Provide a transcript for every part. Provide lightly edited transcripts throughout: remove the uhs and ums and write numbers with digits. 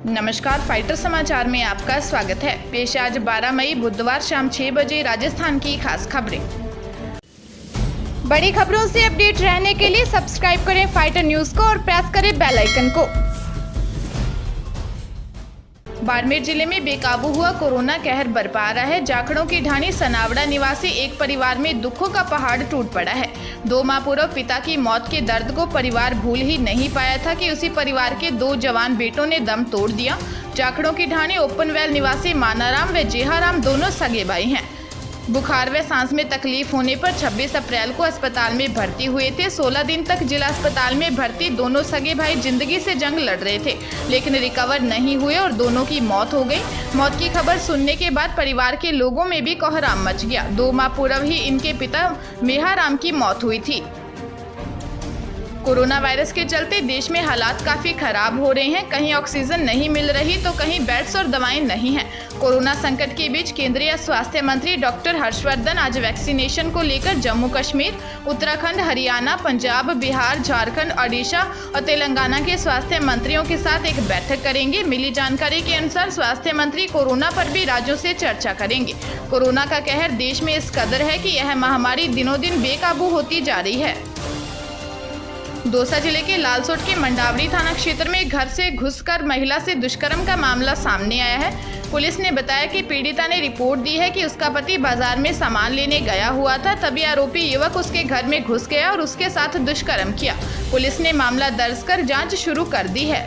नमस्कार, फाइटर समाचार में आपका स्वागत है। पेश आज 12 मई बुधवार शाम 6 बजे राजस्थान की खास खबरें। बड़ी खबरों से अपडेट रहने के लिए सब्सक्राइब करें फाइटर न्यूज को और प्रेस करें बेल आइकन को। बाड़मेर जिले में बेकाबू हुआ कोरोना कहर बरपा रहा है। जाखड़ों की ढाणी सनावड़ा निवासी एक परिवार में दुखों का पहाड़ टूट पड़ा है। 2 माह पूर्व पिता की मौत के दर्द को परिवार भूल ही नहीं पाया था कि उसी परिवार के 2 जवान बेटों ने दम तोड़ दिया। जाखड़ों की ढाणी ओपनवेल निवासी मानाराम व जेहाराम दोनों सगे भाई हैं। बुखार व सांस में तकलीफ होने पर 26 अप्रैल को अस्पताल में भर्ती हुए थे। 16 दिन तक जिला अस्पताल में भर्ती दोनों सगे भाई जिंदगी से जंग लड़ रहे थे, लेकिन रिकवर नहीं हुए और दोनों की मौत हो गई। मौत की खबर सुनने के बाद परिवार के लोगों में भी कोहराम मच गया। 2 माह पूर्व ही इनके पिता मेहाराम की मौत हुई थी। कोरोना वायरस के चलते देश में हालात काफी खराब हो रहे हैं। कहीं ऑक्सीजन नहीं मिल रही तो कहीं बेड्स और दवाएं नहीं हैं। कोरोना संकट के बीच केंद्रीय स्वास्थ्य मंत्री डॉक्टर हर्षवर्धन आज वैक्सीनेशन को लेकर जम्मू कश्मीर, उत्तराखंड, हरियाणा, पंजाब, बिहार, झारखंड, ओडिशा और तेलंगाना के स्वास्थ्य मंत्रियों के साथ एक बैठक करेंगे। मिली जानकारी के अनुसार स्वास्थ्य मंत्री कोरोना पर भी राज्यों से चर्चा करेंगे। कोरोना का कहर देश में इस कदर है कि यह महामारी दिनों दिन बेकाबू होती जा रही है। दौसा जिले के लालसोट के मंडावरी थाना क्षेत्र में घर से घुसकर महिला से दुष्कर्म का मामला सामने आया है। पुलिस ने बताया कि पीड़िता ने रिपोर्ट दी है कि उसका पति बाजार में सामान लेने गया हुआ था, तभी आरोपी युवक उसके घर में घुस गया और उसके साथ दुष्कर्म किया। पुलिस ने मामला दर्ज कर जांच शुरू कर दी है।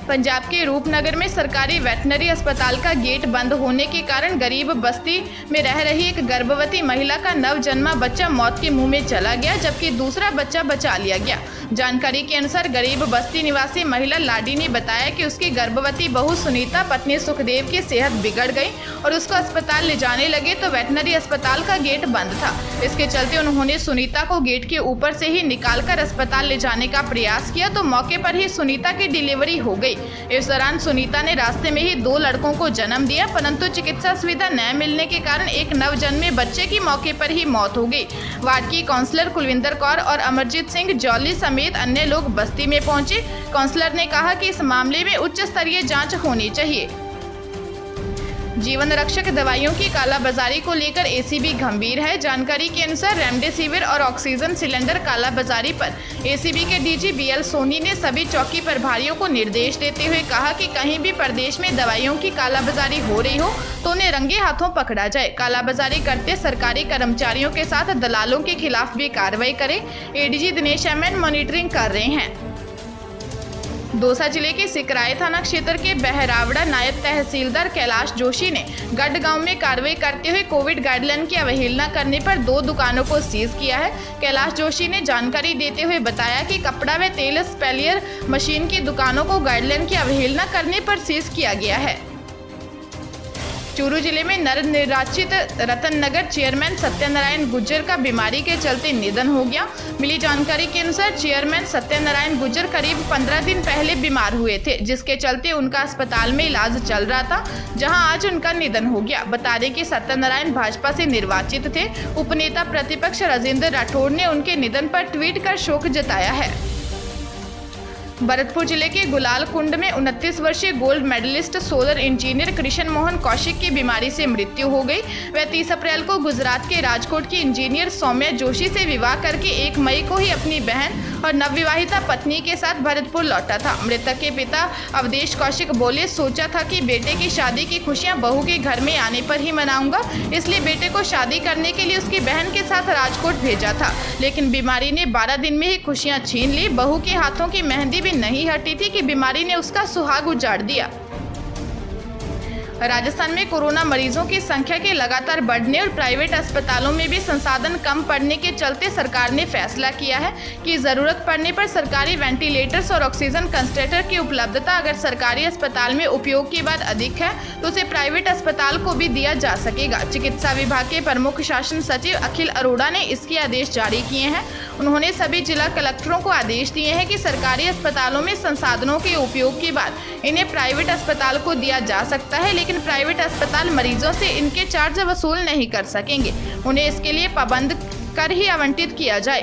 पंजाब के रूपनगर में सरकारी वेटनरी अस्पताल का गेट बंद होने के कारण गरीब बस्ती में रह रही एक गर्भवती महिला का नवजन्मा बच्चा मौत के मुंह में चला गया, जबकि दूसरा बच्चा बचा लिया गया। जानकारी के अनुसार गरीब बस्ती निवासी महिला लाडी ने बताया कि उसकी गर्भवती बहू सुनीता पत्नी सुखदेव की सेहत बिगड़ गई और उसको अस्पताल ले जाने लगे तो वेटनरी अस्पताल का गेट बंद था। इसके चलते उन्होंने सुनीता को गेट के ऊपर से ही निकालकर अस्पताल ले जाने का प्रयास किया तो मौके पर ही सुनीता की डिलीवरी हो गई। इस दौरान सुनीता ने रास्ते में ही 2 लड़कों को जन्म दिया, परंतु चिकित्सा सुविधा न मिलने के कारण एक नवजन्मे बच्चे की मौके पर ही मौत हो गई। वार्ड की काउंसलर कुलविंदर कौर और अमरजीत सिंह जौली समेत अन्य लोग बस्ती में पहुंचे। काउंसलर ने कहा कि इस मामले में उच्च स्तरीय जांच होनी चाहिए। जीवन रक्षक दवाइयों की कालाबाजारी को लेकर एसीबी गंभीर है। जानकारी के अनुसार रेमडेसिविर और ऑक्सीजन सिलेंडर कालाबाजारी पर एसीबी के डीजी बीएल सोनी ने सभी चौकी प्रभारियों को निर्देश देते हुए कहा कि कहीं भी प्रदेश में दवाइयों की कालाबाजारी हो रही हो तो उन्हें रंगे हाथों पकड़ा जाए। कालाबाजारी करते सरकारी कर्मचारियों के साथ दलालों के खिलाफ भी कार्रवाई करें। एडीजी दिनेश एमएन मॉनिटरिंग कर रहे हैं। दौसा जिले के सिकराय थाना क्षेत्र के बहरावड़ा नायब तहसीलदार कैलाश जोशी ने गढ़ गांव में कार्रवाई करते हुए कोविड गाइडलाइन की अवहेलना करने पर 2 दुकानों को सीज किया है। कैलाश जोशी ने जानकारी देते हुए बताया कि कपड़ा व तेल स्पेलियर मशीन की दुकानों को गाइडलाइन की अवहेलना करने पर सीज किया गया है। चूरू जिले में नवनिर्वाचित रतन नगर चेयरमैन सत्यनारायण गुर्जर का बीमारी के चलते निधन हो गया। मिली जानकारी के अनुसार चेयरमैन सत्यनारायण गुर्जर करीब 15 दिन पहले बीमार हुए थे, जिसके चलते उनका अस्पताल में इलाज चल रहा था, जहां आज उनका निधन हो गया। बता दें कि सत्यनारायण भाजपा से निर्वाचित थे। उपनेता प्रतिपक्ष राजेंद्र राठौड़ ने उनके निधन पर ट्वीट कर शोक जताया है। भरतपुर जिले के गुलाल कुंड में 29 वर्षीय gold medalist solar engineer Krishna Mohan Kaushik की बीमारी से मृत्यु हो गई। वह 30 अप्रैल को गुजरात के राजकोट की इंजीनियर सौम्या जोशी से विवाह करके 1 मई को ही अपनी बहन और नवविवाहिता पत्नी के साथ भरतपुर लौटा था। मृतक के पिता अवधेश कौशिक बोले, सोचा था कि बेटे की शादी की खुशियां बहू के घर में आने पर ही मनाऊंगा, इसलिए बेटे को शादी करने के लिए उसकी बहन के साथ राजकोट भेजा था, लेकिन बीमारी ने 12 दिन में ही खुशियां छीन ली। बहू के हाथों की मेहंदी नहीं हटी थी कि बीमारी ने उसका सुहाग उजाड़ दिया। राजस्थान में कोरोना मरीजों की संख्या के लगातार बढ़ने और प्राइवेट अस्पतालों में भी संसाधन कम पड़ने के चलते सरकार ने फैसला किया है कि जरूरत पड़ने पर सरकारी वेंटिलेटर्स और ऑक्सीजन कंसंट्रेटर की उपलब्धता अगर सरकारी अस्पताल में उपयोग के बाद अधिक है तो उसे प्राइवेट अस्पताल को भी दिया जा सकेगा। चिकित्सा विभाग के प्रमुख शासन सचिव अखिल अरोड़ा ने इसके आदेश जारी किए हैं। उन्होंने सभी जिला कलेक्टरों को आदेश दिए हैं कि सरकारी अस्पतालों में संसाधनों के उपयोग के बाद इन्हें प्राइवेट अस्पताल को दिया जा सकता है, लेकिन प्राइवेट अस्पताल मरीजों से इनके चार्ज वसूल नहीं कर सकेंगे। उन्हें इसके लिए पाबंद कर ही आवंटित किया जाए।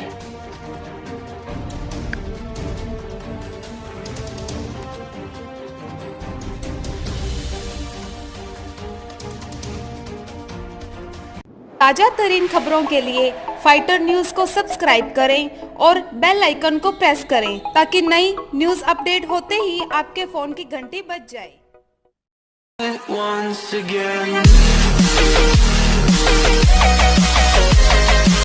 ताजा तरीन खबरों के लिए फाइटर न्यूज को सब्सक्राइब करें और बेल आइकन को प्रेस करें ताकि नई न्यूज अपडेट होते ही आपके फोन की घंटी बज जाए। Once again